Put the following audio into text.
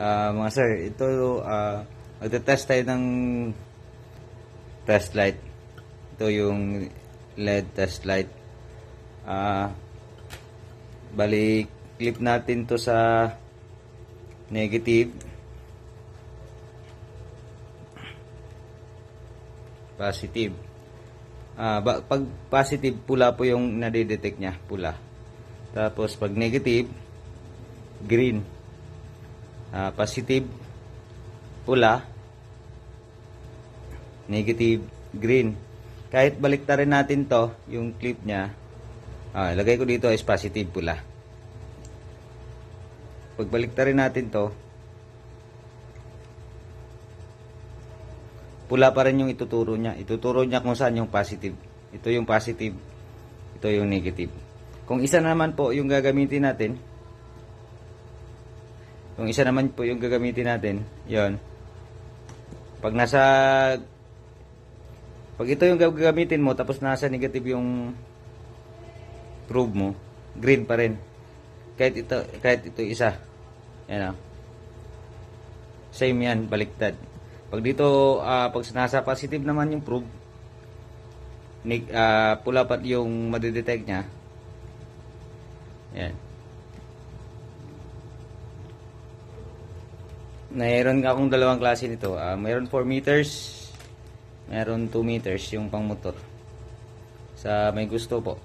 Mga sir, ito magte-test tayo ng test light. Ito yung LED test light. Bali, clip natin to sa negative, positive. Pag positive, pula po yung nadidetect niya, pula. Tapos pag negative, green. Positive, pula. Negative, green. Kahit baliktarin natin to, yung clip niya, lagay ko dito is positive, pula. Pag baliktarin natin to, pula pa rin yung ituturo niya. Ituturo niya kung saan yung positive. Ito yung positive, ito yung negative. Kung isa naman po yung gagamitin natin, yon. Pag ito yung gagamitin mo, tapos nasa negative yung probe mo, green pa rin. Kahit ito isa. Yan o. Same yan, baliktad. Pag dito, pag nasa positive naman yung probe, pula pa yung madidetect niya. Yan. Mayroon akong dalawang klase nito. Mayroon 4 meters, mayroon 2 meters yung pang motor. Sa may gusto po.